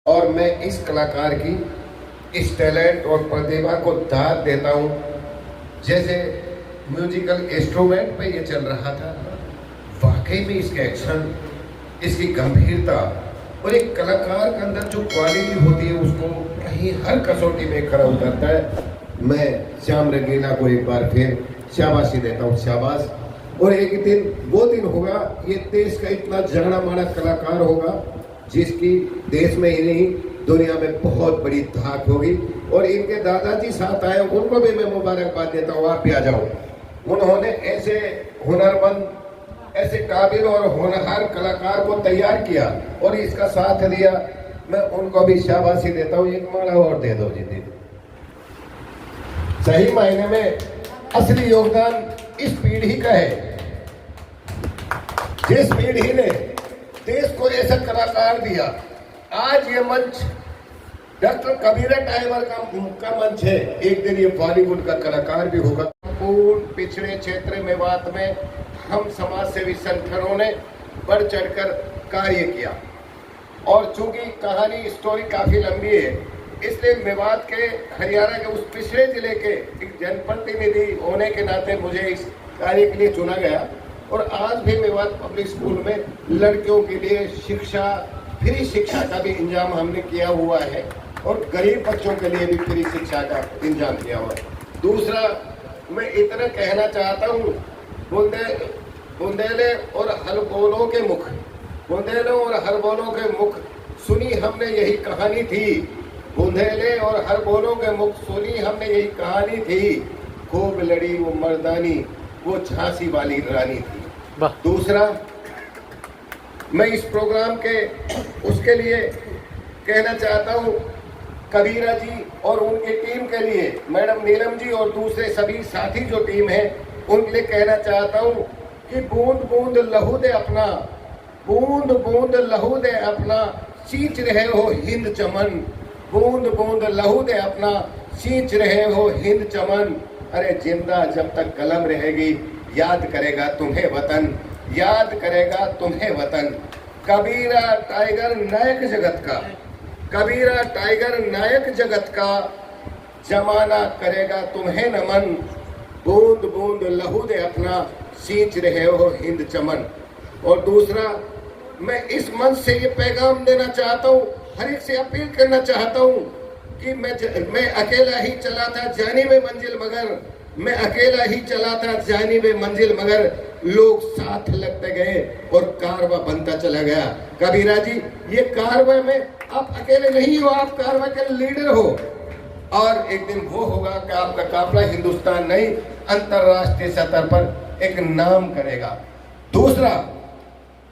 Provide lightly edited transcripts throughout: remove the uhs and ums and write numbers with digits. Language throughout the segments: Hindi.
और मैं इस कलाकार की इस टैलेंट और प्रतिभा को दाद देता हूँ। जैसे म्यूजिकल इंस्ट्रूमेंट पे ये चल रहा था, वाकई में इसके एक्शन, इसकी गंभीरता और एक कलाकार के अंदर जो क्वालिटी होती है उसको कहीं हर कसौटी में खरा उतरता है। मैं श्याम रंगीला को एक बार फिर शाबाशी देता हूँ, शाबाश। और एक दिन वो दिन होगा, ये देश का इतना जाना माना कलाकार होगा जिसकी देश में ही नहीं दुनिया में बहुत बड़ी धाक होगी। और इनके दादाजी साथ आए, उनको भी मैं मुबारकबाद देता हूँ, आप भी आ जाओ। उन्होंने ऐसे हुनरमंद, ऐसे काबिल और होनहार कलाकार को तैयार किया और इसका साथ दिया। मैं उनको भी शाबाशी देता हूँ, एक माला और दे दो जी दीदी। सही मायने में असली योगदान इस पीढ़ी का है, जिस पीढ़ी ने देश को ऐसा कलाकार दिया। आज ये मंच डॉक्टर कबीरा टाइगर का मंच है, एक दिन ये बॉलीवुड का कलाकार भी होगा। पूर्ण पिछड़े क्षेत्र मेवात में हम समाज सेवी संगठनों ने बढ़ चढ़कर कार्य किया और चूंकि कहानी स्टोरी काफी लंबी है, इसलिए मेवात के, हरियाणा के उस पिछड़े जिले के एक जनप्रतिनिधि होने के नाते मुझे इस कार्य के लिए चुना गया। और आज भी मेवात पब्लिक स्कूल में लड़कियों के लिए शिक्षा, फ्री शिक्षा का भी इंतजाम हमने किया हुआ है और गरीब बच्चों के लिए भी फ्री शिक्षा का इंतजाम किया हुआ है। दूसरा, मैं इतना कहना चाहता हूँ, बुंदेले और हलबोलों के मुख, बुंदेलों और हलबोलों के मुख सुनी हमने यही कहानी थी। बुंदेले और हलबोलों के मुख सुनी हमने यही कहानी थी। खूब लड़ी वो मर्दानी, वो झांसी वाली रानी थी। दूसरा, मैं इस प्रोग्राम के उसके लिए कहना चाहता हूँ, कबीरा जी और उनकी टीम के लिए, मैडम नीलम जी और दूसरे सभी साथी जो टीम है उनके लिए कहना चाहता हूँ कि बूंद बूंद लहू दे अपना, बूंद बूंद लहू दे अपना, सींच रहे हो हिंद चमन, बूंद बूंद लहू दे अपना, सींच रहे हो हिंद चमन। अरे जिंदा जब तक कलम रहेगी, याद करेगा तुम्हें वतन, याद करेगा तुम्हें वतन। कबीरा टाइगर नायक जगत का, कबीरा टाइगर नायक जगत का, जमाना करेगा तुम्हें नमन, बूंद बूंद लहू दे अपना, सींच रहे हो हिंद चमन। और दूसरा, मैं इस मंच से ये पैगाम देना चाहता हूँ, हर एक से अपील करना चाहता हूँ कि मैं अकेला ही चला था जाने में मंजिल मगर, मैं अकेला ही चला था जाने में मंजिल मगर, लोग साथ लगते गए और कारवा बनता चला गया। कबीरा जी, ये कारवा में आप अकेले नहीं हो, आप कारवा के लीडर हो और एक दिन वो होगा कि आपका काफिला हिंदुस्तान नहीं अंतरराष्ट्रीय सतह पर एक नाम करेगा। दूसरा,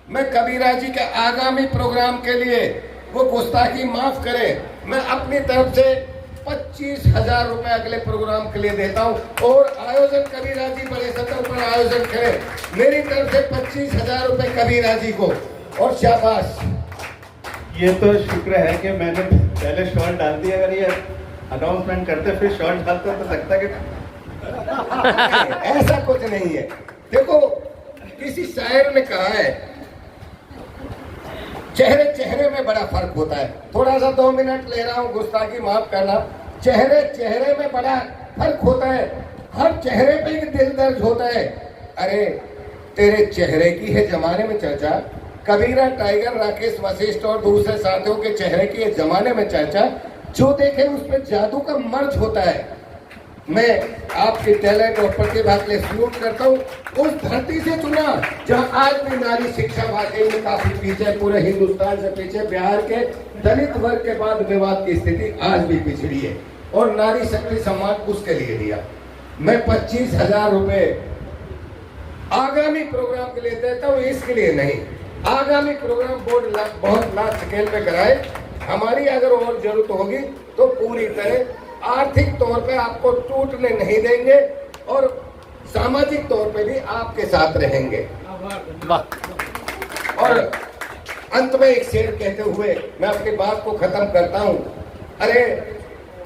मैं कबीरा जी के आगामी प्रोग्राम के लिए वो गुस्ताखी माफ करे, मैं अपनी तरफ से 25,000 रुपए अगले प्रोग्राम के लिए देता हूं और आयोजन कबीरा जी बड़े सतह पर आयोजन करें। मेरी तरफ से 25,000 रुपए कबीरा जी को और शाबाश। ये तो शुक्र है कि मैंने पहले शॉट डाल दिया, अगर ये अनाउंसमेंट करते फिर शॉट डालते तो सकता कि ऐसा कुछ नहीं है। देखो, किसी शायर ने कहा है, चेहरे चेहरे में बड़ा फर्क होता है। थोड़ा सा 2 मिनट ले रहा हूँ, गुस्ताखी माफ करना। चेहरे चेहरे में बड़ा फर्क होता है, हर चेहरे पे एक दिल दर्द होता है। अरे तेरे चेहरे की है जमाने में चर्चा, कबीरा टाइगर, राकेश वशिष्ठ और दूसरे साथियों के चेहरे की है जमाने में चर्चा, जो देखे उस पर जादू का मर्ज होता है। मैं आपके टैलेंट और प्रतिभा के लिए सलूट करता हूँ। उस धरती से चुना जहाँ आज भी नारी शिक्षा वाकई में काफी पीछे, पूरे हिंदुस्तान से पीछे। बिहार के दलित वर्ग के बाद मेवात की स्थिति आज भी पिछड़ी है और नारी शक्ति सम्मान उसके लिए दिया। मैं 25,000 रुपए आगामी प्रोग्राम के लिए देता हूँ, इसके लिए नहीं। आगामी प्रोग्राम बोर्ड बहुत लार्ज स्केल पे कराए। हमारी अगर और जरूरत होगी तो पूरी तरह आर्थिक तौर पे आपको टूटने नहीं देंगे और सामाजिक तौर पे भी आपके साथ रहेंगे। और अंत में एक शेर कहते हुए मैं अपनी बात को खत्म करता हूं। अरे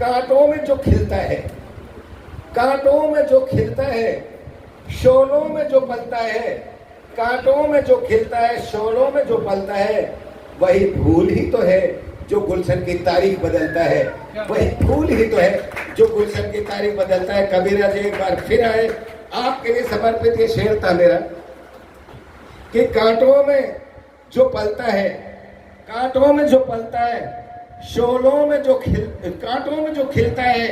कांटों में जो खिलता है, कांटों में जो खिलता है, शोलों में जो पलता है, कांटों में जो खिलता है, शोलों में जो पलता है, वही फूल ही तो है जो गुलशन की तारीख बदलता है, वही फूल ही तो है जो गुलशन की तारीख बदलता है। कबीरा जी एक बार फिर आए, आपके लिए समर्पित ये शेर था मेरा कि कांटों में जो पलता है, कांटों में जो पलता है, शोलों में जो कांटों में जो खिलता है,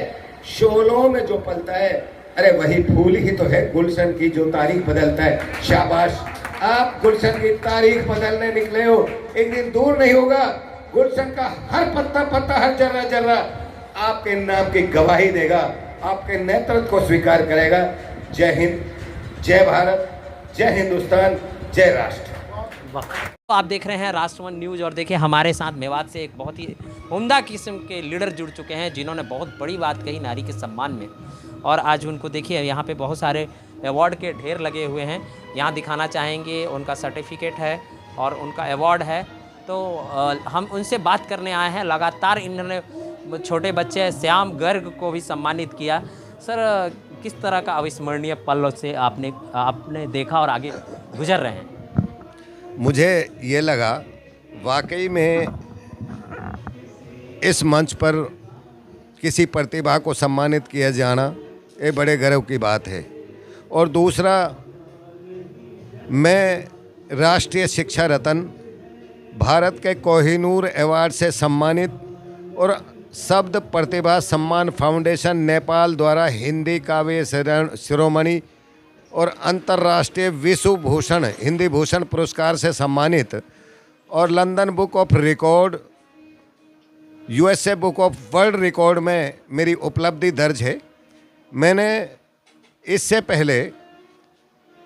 शोलों में जो पलता है, अरे वही फूल ही तो है गुलशन की जो तारीख बदलता है। शाबाश, आप गुलशन की तारीख बदलने निकले हो। एक दिन दूर नहीं होगा, गुलशन का हर पत्ता पत्ता, हर जर्रा जर्रा आपके नाम की गवाही देगा, आपके नेतृत्व को स्वीकार करेगा। जय हिंद, जय भारत, जय हिंदुस्तान, जय राष्ट्र। तो आप देख रहे हैं राष्ट्रवन न्यूज़ और देखिए हमारे साथ मेवात से एक बहुत ही उम्दा किस्म के लीडर जुड़ चुके हैं जिन्होंने बहुत बड़ी बात कही नारी के सम्मान में। और आज उनको देखिए यहाँ पे बहुत सारे अवार्ड के ढेर लगे हुए हैं, यहाँ दिखाना चाहेंगे, उनका सर्टिफिकेट है और उनका अवार्ड है। तो हम उनसे बात करने आए हैं। लगातार इन्होंने छोटे बच्चे श्याम गर्ग को भी सम्मानित किया। सर, किस तरह का अविस्मरणीय पल से आपने देखा और आगे गुजर रहे हैं? मुझे ये लगा वाकई में इस मंच पर किसी प्रतिभा को सम्मानित किया जाना ये बड़े गर्व की बात है। और दूसरा, मैं राष्ट्रीय शिक्षा रत्न, भारत के कोहिनूर अवार्ड से सम्मानित और शब्द प्रतिभा सम्मान फाउंडेशन नेपाल द्वारा हिंदी काव्य शिरोमणि और अंतर्राष्ट्रीय विश्व भूषण हिंदी भूषण पुरस्कार से सम्मानित और London book of record, USA book of world record में मेरी उपलब्धि दर्ज है। मैंने इससे पहले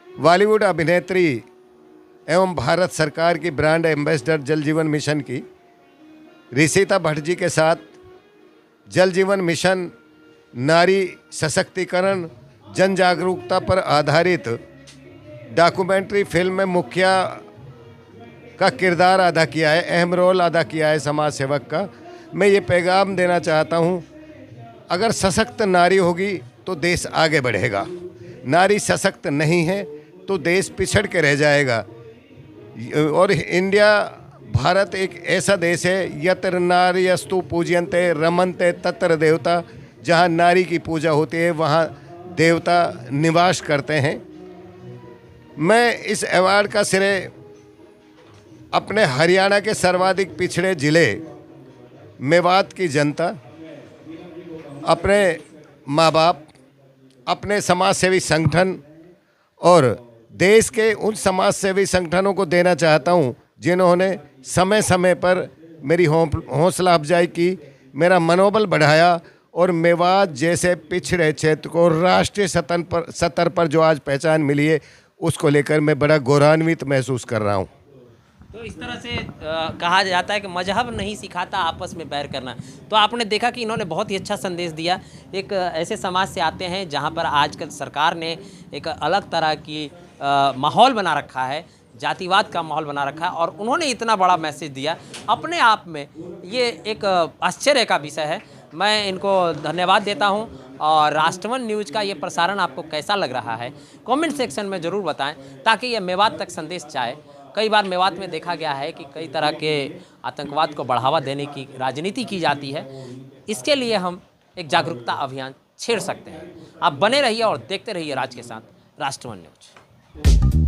बॉलीवुड अभिनेत्री एवं भारत सरकार की ब्रांड एम्बेसडर जल जीवन मिशन की ऋषिता भट्ट जी के साथ जल जीवन मिशन नारी सशक्तिकरण जन जागरूकता पर आधारित डॉक्यूमेंट्री फिल्म में मुखिया का किरदार अदा किया है, अहम रोल अदा किया है समाज सेवक का। मैं ये पैगाम देना चाहता हूँ, अगर सशक्त नारी होगी तो देश आगे बढ़ेगा, नारी सशक्त नहीं है तो देश पिछड़ के रह जाएगा। और इंडिया, भारत एक ऐसा देश है, यत्र नार्यस्तु पूज्यन्ते रमन्ते तत्र देवता, जहाँ नारी की पूजा होती है वहाँ देवता निवास करते हैं। मैं इस अवार्ड का श्रेय अपने हरियाणा के सर्वाधिक पिछड़े ज़िले मेवात की जनता, अपने माँ बाप, अपने समाजसेवी संगठन और देश के उन समाजसेवी संगठनों को देना चाहता हूँ जिन्होंने समय समय पर मेरी हौसला अफजाई की, मेरा मनोबल बढ़ाया और मेवात जैसे पिछड़े क्षेत्र को राष्ट्रीय सतर पर जो आज पहचान मिली है उसको लेकर मैं बड़ा गौरवान्वित महसूस कर रहा हूँ। तो इस तरह से कहा जाता है कि मजहब नहीं सिखाता आपस में बैर करना। तो आपने देखा कि इन्होंने बहुत ही अच्छा संदेश दिया। एक ऐसे समाज से आते हैं जहाँ पर आजकल सरकार ने एक अलग तरह की माहौल बना रखा है, जातिवाद का माहौल बना रखा है, और उन्होंने इतना बड़ा मैसेज दिया। अपने आप में ये एक आश्चर्य का विषय है। मैं इनको धन्यवाद देता हूं। और राष्ट्रवन न्यूज़ का ये प्रसारण आपको कैसा लग रहा है कमेंट सेक्शन में ज़रूर बताएं, ताकि ये मेवात तक संदेश जाए। कई बार मेवात में देखा गया है कि कई तरह के आतंकवाद को बढ़ावा देने की राजनीति की जाती है। इसके लिए हम एक जागरूकता अभियान छेड़ सकते हैं। आप बने रहिए और देखते रहिए राज के साथ राष्ट्रवन न्यूज़।